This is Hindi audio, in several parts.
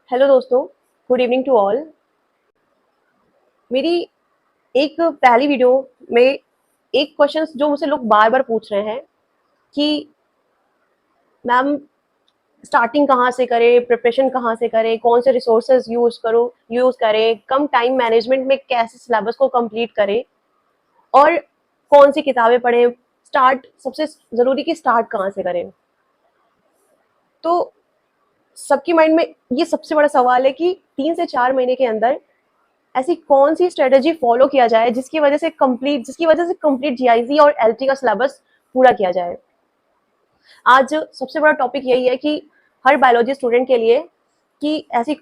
हेलो दोस्तों, गुड इवनिंग टू ऑल। मेरी एक पहली वीडियो में एक क्वेश्चन जो मुझसे लोग बार बार पूछ रहे हैं कि मैम स्टार्टिंग कहाँ से करें, प्रिपरेशन कहाँ से करें, कौन से रिसोर्सेज यूज़ करें, कम टाइम मैनेजमेंट में कैसे सिलेबस को कंप्लीट करें और कौन सी किताबें पढ़ें। स्टार्ट सबसे ज़रूरी कि स्टार्ट कहाँ से करें। तो सबकी माइंड में ये सबसे बड़ा सवाल है कि 3 से 4 महीने के अंदर ऐसी कौन सी स्ट्रेटेजी फॉलो किया जाए जिसकी वजह से कंप्लीट जीआईसी और एलटी का सिलेबस पूरा किया जाए। आज सबसे बड़ा टॉपिक यही है कि हर बायोलॉजी स्टूडेंट के लिए कि ऐसा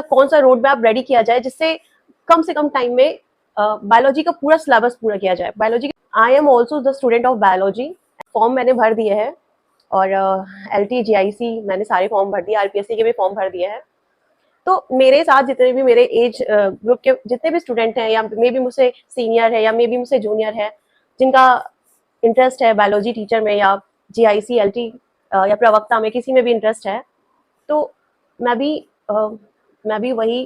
कौन सा रोड मैप रेडी किया जाए जिससे कम से कम टाइम में बायोलॉजी का पूरा सिलेबस पूरा किया जाए। Biology I am also the student of biology. Form मैंने भर दिए हैं और एल टी जी आई सी मैंने सारे फॉर्म भर दिए, आरपीएससी के भी फॉर्म भर दिए हैं। तो मेरे साथ जितने भी मेरे एज ग्रुप के जितने भी स्टूडेंट हैं या मे बी मुझसे सीनियर है या मे बी मुझसे जूनियर है, जिनका इंटरेस्ट है बायोलॉजी टीचर में या जीआईसी एलटी या प्रवक्ता में किसी में भी इंटरेस्ट है, तो मैं भी अ, मैं भी वही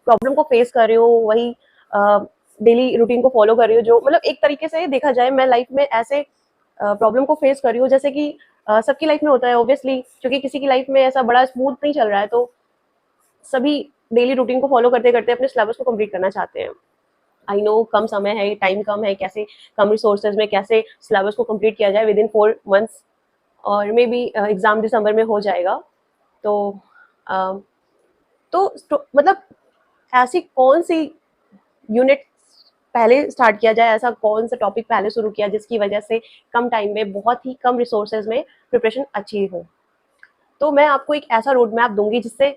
प्रॉब्लम को फेस कर रही हूँ, वही डेली रूटीन को फॉलो कर रही हूँ। जो मतलब एक तरीके से देखा जाए मैं लाइफ में ऐसे प्रॉब्लम को फेस कर रही हूँ जैसे कि सबकी लाइफ में होता है ऑब्वियसली, क्योंकि किसी की लाइफ में ऐसा बड़ा स्मूथ नहीं चल रहा है, तो सभी डेली रूटीन को फॉलो करते करते अपने सिलेबस को कंप्लीट करना चाहते हैं। आई नो कम समय है, टाइम कम है, कैसे कम रिसोर्सेज में कैसे सिलेबस को कंप्लीट किया जाए विद इन 4 मंथ्स, और मे बी एग्जाम दिसंबर में हो जाएगा। तो अ, मतलब ऐसी कौन सी यूनिट पहले स्टार्ट किया जाए, ऐसा कौन सा टॉपिक पहले शुरू किया जिसकी वजह से कम टाइम में बहुत ही कम रिसोर्सेज में प्रिपरेशन अच्छी हो। तो मैं आपको एक ऐसा रोड मैप दूंगी जिससे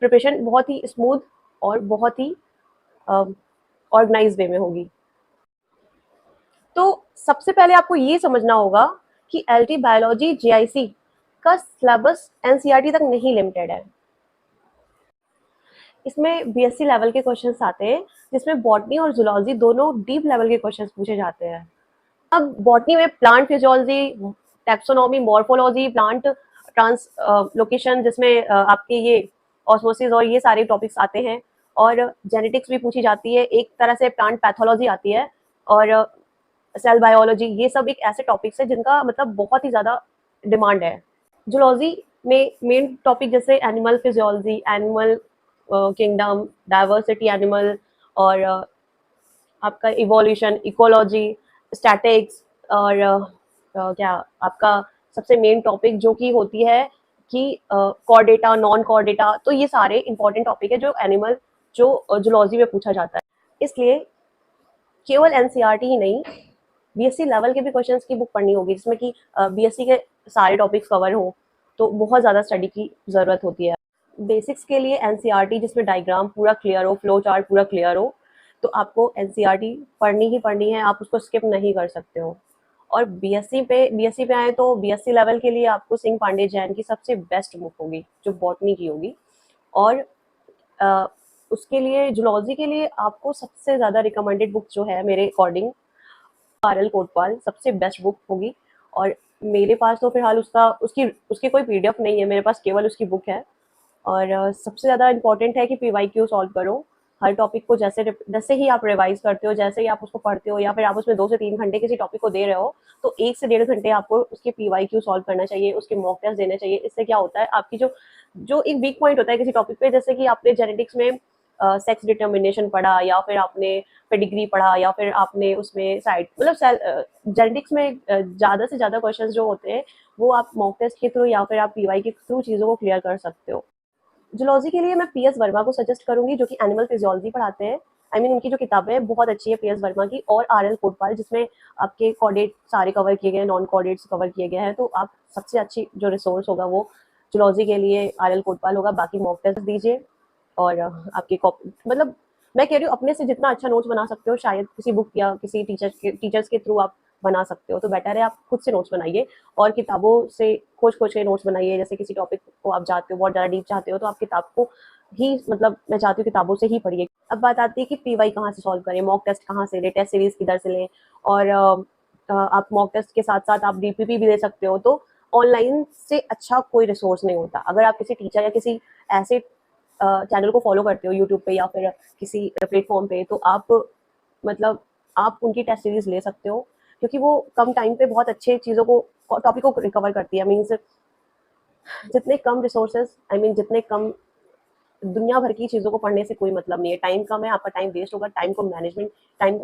प्रिपरेशन बहुत ही स्मूथ और बहुत ही ऑर्गेनाइज वे में होगी। तो सबसे पहले आपको ये समझना होगा कि एलटी बायोलॉजी जीआईसी का सिलेबस एनसीईआरटी तक नहीं लिमिटेड है। इसमें बीएससी लेवल के क्वेश्चंस आते हैं जिसमें बॉटनी और जूलॉजी दोनों डीप लेवल के क्वेश्चंस पूछे जाते हैं। अब बॉटनी में plant physiology, taxonomy, morphology, plant translocation, जिसमें आपके ये ऑस्मोसिस और ये सारे टॉपिक्स आते हैं, और जेनेटिक्स भी पूछी जाती है, एक तरह से प्लांट पैथोलॉजी आती है, और सेल बायोलॉजी। ये सब एक ऐसे टॉपिक्स है जिनका मतलब बहुत ही ज़्यादा डिमांड है। जूलॉजी में मेन टॉपिक जैसे animal physiology, animal kingdom, diversity animal, और आपका इवोल्यूशन, इकोलॉजी, स्टैटिक्स, और क्या आपका सबसे मेन टॉपिक जो कि होती है कि कॉर्डेटा, नॉन कॉर्डेटा। तो ये सारे इंपॉर्टेंट टॉपिक है जो एनिमल जो जूलॉजी में पूछा जाता है। इसलिए केवल एनसीईआरटी ही नहीं, बीएससी लेवल के भी क्वेश्चंस की बुक पढ़नी होगी जिसमें कि बीएससी के सारे टॉपिक्स कवर हो, तो बहुत ज़्यादा स्टडी की ज़रूरत होती है। बेसिक्स के लिए एनसीईआरटी जिसमें डायग्राम पूरा क्लियर हो, फ्लो चार्ट पूरा क्लियर हो, तो आपको एनसीईआरटी पढ़नी ही पढ़नी है, आप उसको स्किप नहीं कर सकते हो। और बीएससी पे आए तो बीएससी लेवल के लिए आपको सिंह पांडे जैन की सबसे बेस्ट बुक होगी जो बॉटनी की होगी। और अ, उसके लिए जूलॉजी के लिए आपको सबसे ज़्यादा रिकमेंडेड बुक जो है मेरे अकॉर्डिंग आरएल कोटवाल सबसे बेस्ट बुक होगी। और मेरे पास तो फिलहाल उसका उसकी उसकी कोई पीडीएफ नहीं है, मेरे पास केवल उसकी बुक है। और सबसे ज़्यादा इम्पोर्टेंट है कि पीवाईक्यू सॉल्व करो हर टॉपिक को। जैसे ही आप रिवाइज करते हो, जैसे ही आप उसको पढ़ते हो, या फिर आप उसमें 2 से 3 घंटे किसी टॉपिक को दे रहे हो, तो 1 से 1.5 घंटे आपको उसके पीवाईक्यू सॉल्व करना चाहिए, उसके मॉक टेस्ट देने चाहिए। इससे क्या होता है, आपकी जो जो एक वीक पॉइंट होता है किसी टॉपिक पे, जैसे कि आपने जेनेटिक्स में सेक्स डिटर्मिनेशन पढ़ा, या फिर आपने पेडिग्री पढ़ा, या फिर आपने उसमें साइड मतलब जेनेटिक्स में ज़्यादा से ज़्यादा क्वेश्चंस जो होते हैं वो आप मॉक टेस्ट के थ्रू या फिर आप पीवाई के थ्रू चीज़ों को क्लियर कर सकते हो। जूलॉजी के लिए मैं पीएस वर्मा को सजेस्ट करूंगी जो कि एनिमल फिजियोलॉजी पढ़ाते हैं। उनकी जो किताबें हैं बहुत अच्छी है पीएस वर्मा की, और आरएल कोटपाल जिसमें आपके कॉर्डेट सारे कवर किए गए हैं, नॉन कॉर्डेट्स कवर किए गए हैं। तो आप सबसे अच्छी जो रिसोर्स होगा वो जूलॉजी के लिए आरएल कोटपाल होगा। बाकी मॉक टेस्ट दीजिए, और आपकी कॉपी मतलब मैं कह रही हूँ अपने से जितना अच्छा नोट्स बना सकते हो शायद किसी बुक या किसी टीचर्स के थ्रू आप बना सकते हो, तो बेटर है आप खुद से नोट्स बनाइए और किताबों से खोज खोज के नोट्स बनाइए। जैसे किसी टॉपिक को आप जाते हो बहुत ज़्यादा डीप चाहते हो, तो आप किताब को ही मतलब मैं चाहती हूँ किताबों से ही पढ़िए। अब बात आती है कि पीवाई कहाँ से सॉल्व करें, मॉक टेस्ट कहाँ से लें, टेस्ट सीरीज किधर से लें, और आप मॉक टेस्ट के साथ साथ आप डीपीपी भी दे सकते हो। तो ऑनलाइन से अच्छा कोई रिसोर्स नहीं होता। अगर आप किसी टीचर या किसी ऐसे चैनल को फॉलो करते हो यूट्यूब पे या फिर किसी प्लेटफॉर्म पे, तो आप मतलब आप उनकी टेस्ट सीरीज ले सकते हो, क्योंकि वो कम टाइम पे बहुत अच्छे चीज़ों को टॉपिक को रिकवर करती है। मीन्स जितने कम रिसोर्सेज, आई मीन जितने कम, दुनिया भर की चीज़ों को पढ़ने से कोई मतलब नहीं है। टाइम कम है, आपका टाइम वेस्ट होगा, टाइम का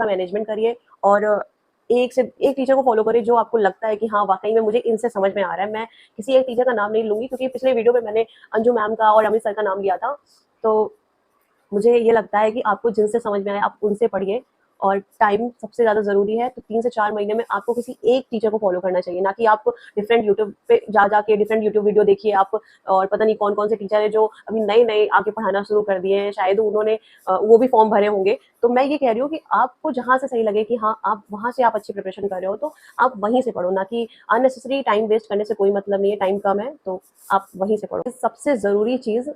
मैनेजमेंट करिए और एक से एक टीचर को फॉलो करिए जो आपको लगता है कि हाँ वाकई में मुझे इनसे समझ में आ रहा है। मैं किसी एक टीचर का नाम नहीं लूंगी, क्योंकि पिछले वीडियो में मैंने अंजू मैम का और अमित सर का नाम लिया था। तो मुझे ये लगता है कि आपको जिनसे समझ में आए आप उनसे पढ़िए, और टाइम सबसे ज़्यादा ज़रूरी है। तो 3 से 4 महीने में आपको किसी एक टीचर को फॉलो करना चाहिए, ना कि आप डिफरेंट यूट्यूब पे जा के डिफरेंट यूट्यूब वीडियो देखिए आप, और पता नहीं कौन-कौन से टीचर हैं जो अभी नए-नए आके पढ़ाना शुरू कर दिए हैं, शायद उन्होंने वो भी फॉर्म भरे होंगे। तो मैं ये कह रही हूँ कि आपको जहाँ से सही लगे कि हाँ, आप वहाँ से आप अच्छी प्रिपरेशन कर रहे हो, तो आप वहीं से पढ़ो, ना कि अननेसेसरी टाइम वेस्ट करने से कोई मतलब नहीं है। टाइम कम है, तो आप वहीं से पढ़ो। सबसे ज़रूरी चीज़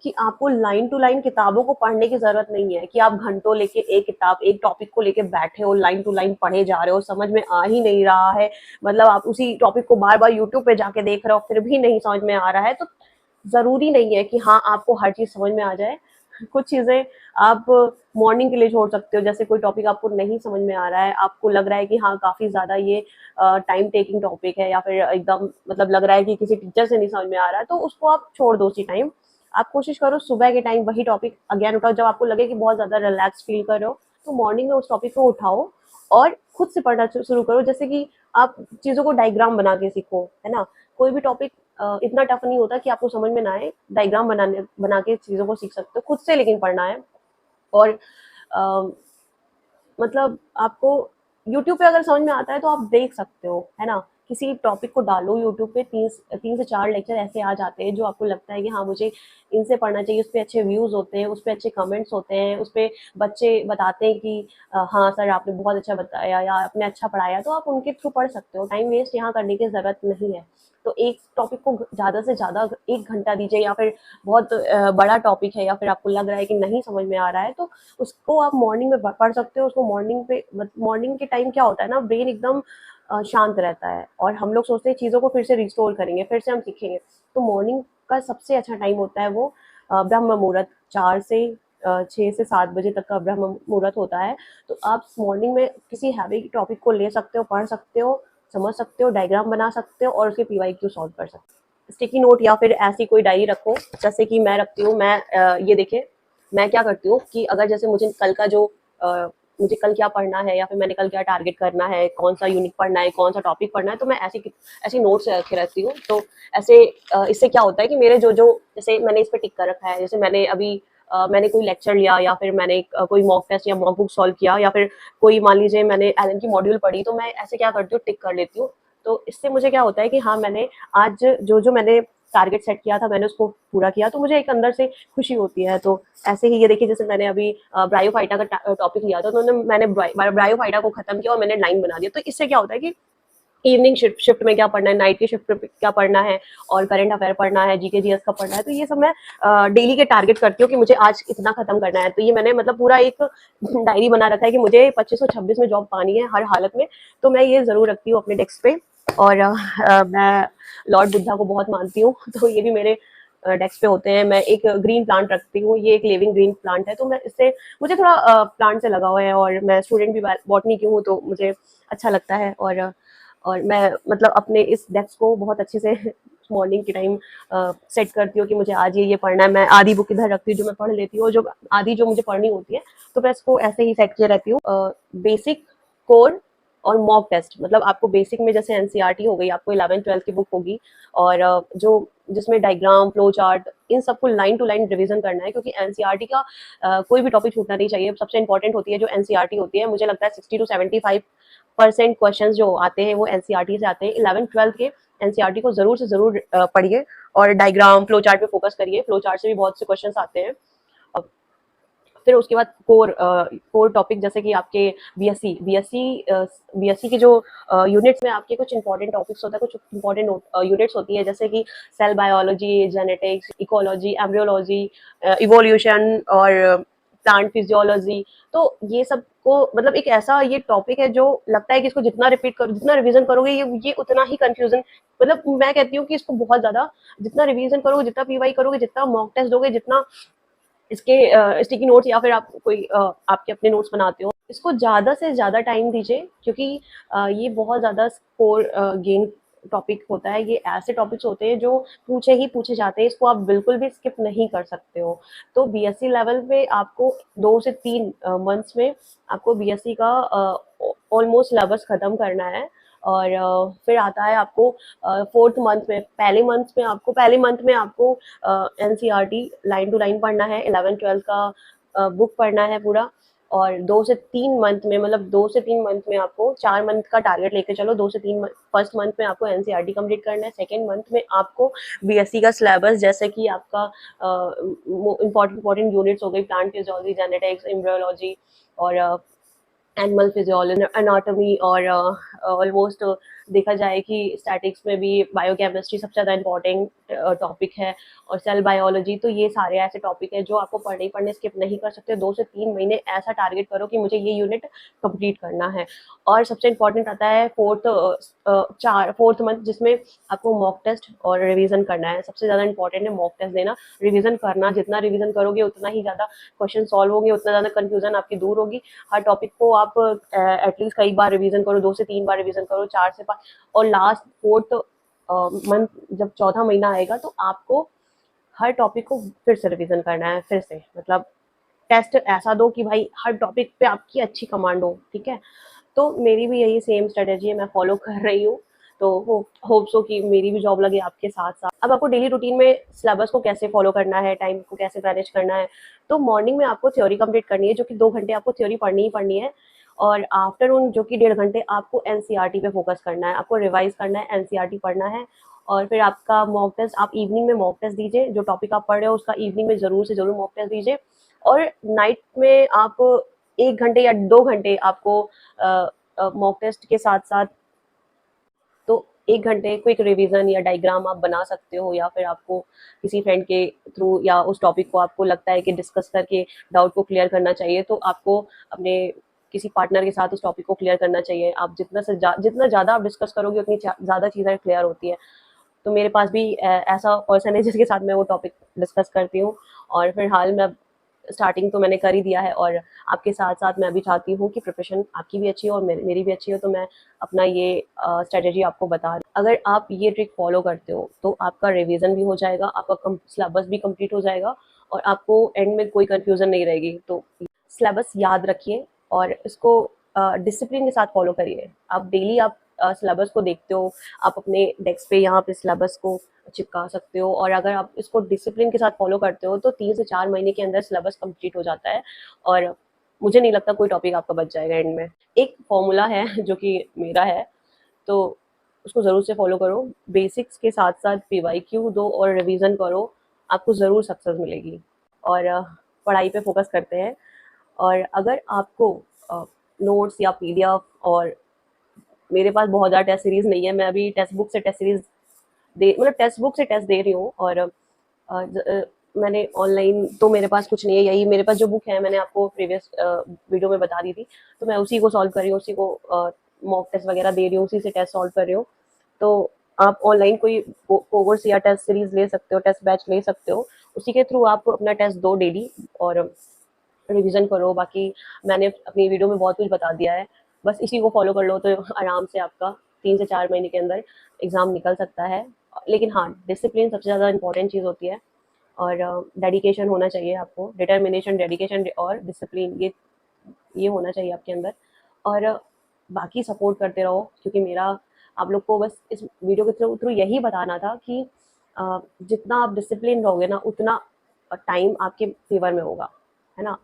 कि आपको लाइन टू लाइन किताबों को पढ़ने की ज़रूरत नहीं है कि आप घंटों लेके एक किताब, एक टॉपिक को लेके बैठे हो, लाइन टू लाइन पढ़े जा रहे हो, समझ में आ ही नहीं रहा है, मतलब आप उसी टॉपिक को बार-बार यूट्यूब पे जाके देख रहे हो, फिर भी नहीं समझ में आ रहा है। तो ज़रूरी नहीं है कि हाँ, आपको हर चीज़ समझ में आ जाए। कुछ चीज़ें आप मॉर्निंग के लिए छोड़ सकते हो, जैसे कोई टॉपिक आपको नहीं समझ में आ रहा है, आपको लग रहा है कि हाँ, काफ़ी ज़्यादा ये टाइम टेकिंग टॉपिक है, या फिर एकदम मतलब लग रहा है कि किसी टीचर से नहीं समझ में आ रहा है, तो उसको आप छोड़ दो उसी टाइम। आप कोशिश करो सुबह के टाइम वही टॉपिक अगेन उठाओ, जब आपको लगे कि बहुत ज़्यादा रिलैक्स फील कर रहे हो, तो मॉर्निंग में उस टॉपिक को उठाओ और खुद से पढ़ना शुरू करो। जैसे कि आप चीज़ों को डायग्राम बना के सीखो, है ना? कोई भी टॉपिक इतना टफ नहीं होता कि आपको समझ में ना आए, डायग्राम बना के चीज़ों को सीख सकते हो, खुद से लेकिन पढ़ना है। और अ, मतलब आपको यूट्यूब पे अगर समझ में आता है तो आप देख सकते हो, है ना? किसी टॉपिक को डालो यूट्यूब पे, 3 से 4 लेक्चर ऐसे आ जाते हैं जो आपको लगता है कि हाँ, मुझे इनसे पढ़ना चाहिए। उसपे अच्छे व्यूज़ होते हैं, उसपे अच्छे कमेंट्स होते हैं, उसपे बच्चे बताते हैं कि हाँ सर आपने बहुत अच्छा बताया या आपने अच्छा पढ़ाया, तो आप उनके थ्रू पढ़ सकते हो। टाइम वेस्ट यहाँ करने की ज़रूरत नहीं है। तो एक टॉपिक को ज़्यादा से ज़्यादा 1 घंटा दीजिए, या फिर बहुत बड़ा टॉपिक है या फिर आपको लग रहा है कि नहीं समझ में आ रहा है, तो उसको आप मॉर्निंग में पढ़ सकते हो। उसको मॉर्निंग के टाइम क्या होता है ना, ब्रेन एकदम शांत रहता है और हम लोग सोचते हैं चीज़ों को फिर से रिस्टोर करेंगे, फिर से हम सीखेंगे। तो मॉर्निंग का सबसे अच्छा टाइम होता है वो ब्रह्म मुहूर्त, 4 से 6 से 7 बजे तक का ब्रह्म मुहूर्त होता है। तो आप मॉर्निंग में किसी हैवी टॉपिक को ले सकते हो, पढ़ सकते हो, समझ सकते हो, डायग्राम बना सकते हो और उसके पीवाईक्यू सॉल्व कर सकते हो। स्टिकी नोट या फिर ऐसी कोई डायरी रखो, जैसे कि मैं रखती हूँ। मैं ये देखिए, मैं क्या करती हूँ कि अगर जैसे मुझे कल का जो मुझे कल क्या पढ़ना है या फिर मैंने कल क्या टारगेट करना है, कौन सा यूनिट पढ़ना है, कौन सा टॉपिक पढ़ना है, तो मैं ऐसी नोट्स रखे रहती हूँ। तो ऐसे इससे क्या होता है कि मेरे जो जो जैसे मैंने इस पे टिक कर रखा है, जैसे मैंने अभी मैंने कोई लेक्चर लिया या फिर मैंने कोई मॉक टेस्ट या मॉक बुक सॉल्व किया, या फिर कोई मान लीजिए मैंने एलन की मॉड्यूल पढ़ी, तो मैं ऐसे क्या करती हूँ, टिक कर लेती हूँ। तो इससे मुझे क्या होता है कि हाँ, मैंने आज जो जो मैंने टारगेट सेट किया था मैंने उसको पूरा किया, तो मुझे एक अंदर से खुशी होती है। तो ऐसे ही ये देखिए, जैसे मैंने अभी ब्रायोफाइटा का टॉपिक लिया था, तो मैंने ब्रायोफाइटा को खत्म किया और मैंने लाइन बना दिया। तो इससे क्या होता है कि इवनिंग शिफ्ट में क्या पढ़ना है, नाइट की शिफ्ट में क्या पढ़ना है, और करंट अफेयर पढ़ना है, जीके जीएस का पढ़ना है, तो ये सब मैं डेली के टारगेट करती हूँ कि मुझे आज इतना खत्म करना है। तो ये मैंने मतलब पूरा एक डायरी बना रखा है कि मुझे 2526 में जॉब पानी है हर हालत में। तो मैं ये जरूर रखती हूँ अपने डेस्क पे। और मैं लॉर्ड बुद्धा को बहुत मानती हूँ, तो ये भी मेरे डेस्क पे होते हैं। मैं एक ग्रीन प्लांट रखती हूँ, ये एक लिविंग ग्रीन प्लांट है, तो मैं इससे मुझे थोड़ा प्लांट से लगाव है, और मैं स्टूडेंट भी बॉटनी की हूँ, तो मुझे अच्छा लगता है। और मैं मतलब अपने इस डेस्क को बहुत अच्छे से मॉर्निंग के टाइम सेट करती हूँ कि मुझे आज ये पढ़ना है। मैं आधी बुक इधर रखती हूँ जो मैं पढ़ लेती हूँ, जो आधी जो मुझे पढ़नी होती है, तो मैं इसको ऐसे ही सेट किए रहती हूँ। बेसिक, कोर और मॉक टेस्ट, मतलब आपको बेसिक में जैसे एनसीईआरटी हो गई, आपको 11th-12th की बुक होगी, और जो जिसमें डायग्राम, फ्लो चार्ट, इन सबको लाइन टू लाइन रिवीजन करना है, क्योंकि एनसीईआरटी का कोई भी टॉपिक छूटना नहीं चाहिए। सबसे इंपॉर्टेंट होती है जो एनसीईआरटी होती है, मुझे लगता है 60 to 75% क्वेश्चन जो आते हैं वो एनसीईआरटी से आते हैं। 11th-12th के एनसीईआरटी को जरूर से जरूर पढ़िए, और डायग्राम, फ्लो चार्ट पे फोकस करिए। फ्लो चार्ट से भी बहुत से क्वेश्चन आते हैं। फिर उसके बाद कोर टॉपिक, जैसे कि आपके बीएससी के जो यूनिट्स में आपके कुछ इंपॉर्टेंट टॉपिक्स होता है, कुछ इंपॉर्टेंट यूनिट्स होती है, जैसे कि cell biology, genetics, ecology, embryology, evolution और प्लांट फिजियोलॉजी। तो ये सब को मतलब एक ऐसा ये टॉपिक है जो लगता है कि इसको जितना रिपीट करो, जितना रिवीजन करोगे ये उतना ही कंफ्यूजन, मतलब मैं कहती हूँ कि इसको बहुत ज़्यादा जितना रिवीजन करोगे, जितना पीवाई करोगे, जितना मॉक टेस्ट दोगे, जितना इसके स्टिकी नोट्स या फिर आप कोई आपके अपने नोट्स बनाते हो, इसको ज़्यादा से ज़्यादा टाइम दीजिए, क्योंकि ये बहुत ज़्यादा स्कोर गेन टॉपिक होता है। ये ऐसे टॉपिक्स होते हैं जो पूछे ही पूछे जाते हैं, इसको आप बिल्कुल भी स्किप नहीं कर सकते हो। तो बीएससी लेवल पे आपको 2 से 3 मंथ्स में आपको बीएससी का ऑलमोस्ट सिलेबस खत्म करना है। और फिर आता है आपको 4th मंथ में, पहले मंथ में आपको एनसीईआरटी लाइन टू लाइन पढ़ना है, 11th-12th का बुक पढ़ना है पूरा। और 2 से 3 मंथ में, मतलब 2 से 3 मंथ में आपको 4 मंथ का टारगेट लेके चलो। 2 से 3 मंथ, फर्स्ट मंथ में आपको एनसीईआरटी कंप्लीट करना है, सेकंड मंथ में आपको बीएससी का सिलेबस, जैसे कि आपका इंपॉर्टेंट यूनिट्स हो गई, प्लांट फिजियोलॉजी, जेनेटिक्स, एम्ब्रियोलॉजी और एनिमल फिजियोलॉजी, एनाटॉमी, और ऑलमोस्ट देखा जाए कि स्टैटिक्स में भी बायोकेमिस्ट्री सबसे ज़्यादा इंपॉर्टेंट टॉपिक है, और सेल बायोलॉजी। तो ये सारे ऐसे टॉपिक हैं जो आपको पढ़ने ही पढ़ने, स्किप नहीं कर सकते। 2 से 3 महीने ऐसा टारगेट करो कि मुझे ये यूनिट कंप्लीट करना है। और सबसे इंपॉर्टेंट आता है फोर्थ मंथ, जिसमें आपको मॉक टेस्ट और रिवीजन करना है। सबसे ज़्यादा इंपॉर्टेंट है मॉक टेस्ट देना, रिवीजन करना। जितना रिवीजन करोगे उतना ही ज़्यादा क्वेश्चन सॉल्व होंगे, उतना ज़्यादा कन्फ्यूजन आपकी दूर होगी। हर टॉपिक को आप एटलीस्ट कई बार रिवीजन करो, 2 से 3 बार रिवीजन करो, 4 से 5। और लास्ट फोर्थ मंथ, जब चौथा महीना आएगा, तो आपको हर टॉपिक को फिर से रिवीजन करना है, फिर से मतलब टेस्ट ऐसा दो कि भाई हर टॉपिक पे आपकी अच्छी कमांड हो, ठीक है। तो मेरी भी यही सेम स्ट्रेटेजी है, मैं फॉलो कर रही हूँ। तो होप सो कि मेरी भी जॉब लगे आपके साथ साथ। अब आपको डेली रूटीन में सिलेबस को कैसे फॉलो करना है, टाइम को कैसे मैनेज करना है। तो मॉर्निंग में आपको थ्योरी कंप्लीट करनी है, जो कि 2 घंटे आपको थ्योरी पढ़नी ही पढ़नी है। और आफ्टरनून, जो कि 1.5 घंटे, आपको एनसीईआरटी पे फोकस करना है, आपको रिवाइज करना है, एनसीईआरटी पढ़ना है। और फिर आपका मॉक टेस्ट, आप इवनिंग में मॉक टेस्ट दीजिए, जो टॉपिक आप पढ़ रहे हो उसका इवनिंग में ज़रूर से ज़रूर मॉक टेस्ट दीजिए। और नाइट में आप 1 घंटे या 2 घंटे आपको मॉक टेस्ट के साथ साथ, तो 1 घंटे क्विक रिवीजन या डायग्राम आप बना सकते हो, या फिर आपको किसी फ्रेंड के थ्रू, या उस टॉपिक को आपको लगता है कि डिस्कस करके डाउट को क्लियर करना चाहिए, तो आपको अपने किसी पार्टनर के साथ उस टॉपिक को क्लियर करना चाहिए। आप जितना ज़्यादा आप डिस्कस करोगे, उतनी ज़्यादा चीज़ें क्लियर होती है। तो मेरे पास भी ऐसा पर्सन है जिसके साथ मैं वो टॉपिक डिस्कस करती हूँ। और फिलहाल मैं स्टार्टिंग तो मैंने कर ही दिया है, और आपके साथ साथ मैं भी चाहती हूँ कि प्रिपरेशन आपकी भी अच्छी हो और मेरी भी अच्छी हो। तो मैं अपना ये स्ट्रेटेजी आपको बता रही हूँ। अगर आप ये ट्रिक फॉलो करते हो तो आपका रिवीजन भी हो जाएगा, आपका सिलेबस भी कंप्लीट हो जाएगा, और आपको एंड में कोई कंफ्यूजन नहीं रहेगी। तो सिलेबस याद रखिए और इसको डिसिप्लिन के साथ फॉलो करिए। आप डेली आप सिलेबस को देखते हो, आप अपने डेस्क पे यहाँ पे सिलेबस को चिपका सकते हो, और अगर आप इसको डिसिप्लिन के साथ फॉलो करते हो तो 3 से 4 महीने के अंदर सिलेबस कंप्लीट हो जाता है, और मुझे नहीं लगता कोई टॉपिक आपका बच जाएगा एंड में। एक फॉर्मूला है जो कि मेरा है, तो उसको ज़रूर से फॉलो करो। बेसिक्स के साथ साथ पीवाईक्यू दो और रिवीजन करो, आपको ज़रूर सक्सेस मिलेगी। और पढ़ाई पे फोकस करते हैं। और अगर आपको नोट्स या पीडीएफ, और मेरे पास बहुत ज़्यादा टेस्ट सीरीज़ नहीं है, मैं अभी टेक्स्ट बुक से टेस्ट सीरीज़ दे मतलब टेक्स्ट बुक से टेस्ट दे रही हूँ। और मैंने ऑनलाइन तो मेरे पास कुछ नहीं है, यही मेरे पास जो बुक है मैंने आपको प्रीवियस वीडियो में बता दी थी, तो मैं उसी को सॉल्व कर रही हूँ, उसी को मॉक टेस्ट वगैरह दे रही हूँ, उसी से टेस्ट सॉल्व कर रही हूँ। तो आप ऑनलाइन कोई कोर्स या टेस्ट सीरीज ले सकते हो, टेस्ट बैच ले सकते हो, उसी के थ्रू आप अपना टेस्ट दो डेली और रिवीजन करो। बाकी मैंने अपनी वीडियो में बहुत कुछ बता दिया है, बस इसी को फॉलो कर लो तो आराम से आपका 3 से 4 महीने के अंदर एग्ज़ाम निकल सकता है। लेकिन हाँ, डिसिप्लिन सबसे ज़्यादा इंपॉर्टेंट चीज़ होती है, और डेडिकेशन होना चाहिए आपको, डिटर्मिनेशन, डेडिकेशन और डिसिप्लिन, ये होना चाहिए आपके अंदर। और बाकी सपोर्ट करते रहो, क्योंकि मेरा आप लोग को बस इस वीडियो के थ्रू थ्रू यही बताना था कि जितना आप डिसिप्लिन रहोगे ना, उतना टाइम आपके फेवर में होगा, है ना।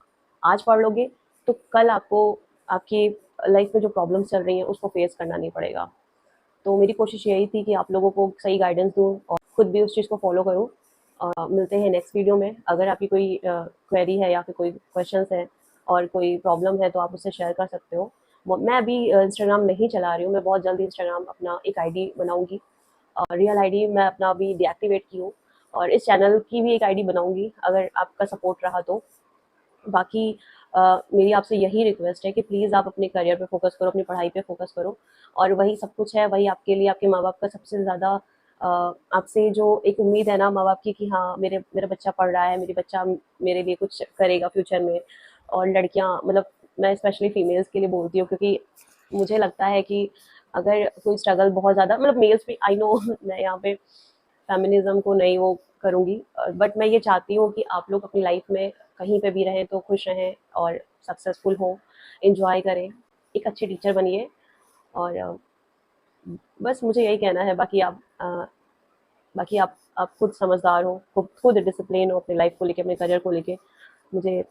आज पढ़ लोगे तो कल आपको आपकी लाइफ में जो प्रॉब्लम्स चल रही हैं उसको फेस करना नहीं पड़ेगा। तो मेरी कोशिश यही थी कि आप लोगों को सही गाइडेंस दूँ और खुद भी उस चीज़ को फॉलो करूँ। मिलते हैं नेक्स्ट वीडियो में। अगर आपकी कोई क्वेरी है या फिर कोई क्वेश्चंस हैं और कोई प्रॉब्लम है तो आप उससे शेयर कर सकते हो। मैं अभी इंस्टाग्राम नहीं चला रही हूँ, मैं बहुत जल्दी इंस्टाग्राम अपना एक आईडी बनाऊँगी। रियल आईडी मैं अपना अभी डीएक्टिवेट की हूँ, और इस चैनल की भी एक आईडी बनाऊँगी अगर आपका सपोर्ट रहा तो। बाकी मेरी आपसे यही रिक्वेस्ट है कि प्लीज़ आप अपने करियर पे फ़ोकस करो, अपनी पढ़ाई पे फ़ोकस करो, और वही सब कुछ है, वही आपके लिए आपके माँ-बाप का सबसे ज़्यादा अ, आपसे जो एक उम्मीद है ना माँ-बाप की कि हाँ, मेरा बच्चा पढ़ रहा है, मेरी बच्चा मेरे लिए कुछ करेगा फ्यूचर में। और लड़कियाँ, मतलब मैं स्पेशली फीमेल्स के लिए बोलती हूँ, क्योंकि मुझे लगता है कि अगर कोई स्ट्रगल बहुत ज़्यादा, मतलब मेल्स भी आई नो मैं यहाँ पे फेमिनिज्म को नहीं वो करूँगी, बट मैं ये चाहती हूँ कि आप लोग अपनी लाइफ में कहीं पे भी रहें तो खुश रहें और सक्सेसफुल हों, एंजॉय करें, एक अच्छे टीचर बनिए, और बस मुझे यही कहना है। बाकी आप खुद समझदार हो, खुद डिसिप्लिन हो अपनी लाइफ को लेके, अपने करियर को लेके। मुझे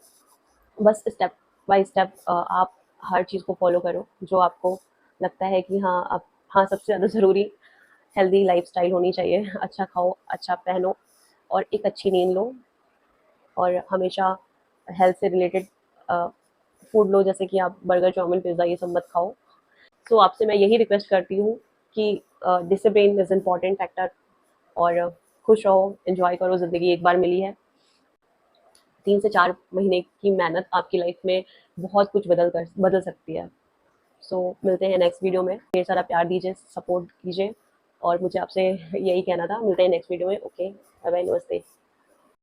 बस स्टेप बाय स्टेप आप हर चीज़ को फॉलो करो जो आपको लगता है कि हाँ, सबसे ज़्यादा ज़रूरी हेल्दी लाइफस्टाइल होनी चाहिए। अच्छा खाओ, अच्छा पहनो, और एक अच्छी नींद लो, और हमेशा हेल्थ से रिलेटेड फूड लो, जैसे कि आप बर्गर, चाउमीन, पिज़्ज़ा ये सब मत खाओ। तो आपसे मैं यही रिक्वेस्ट करती हूँ कि डिसिप्लिन इज़ इम्पोर्टेंट फैक्टर, और खुश रहो, एंजॉय करो, ज़िंदगी एक बार मिली है। 3 से 4 महीने की मेहनत आपकी लाइफ में बहुत कुछ बदल सकती है। सो मिलते हैं नेक्स्ट वीडियो में। ढेर सारा प्यार दीजिए, सपोर्ट कीजिए, और मुझे आपसे यही कहना था। मिलते हैं नेक्स्ट वीडियो में। ओके, बाय बाय, नमस्ते।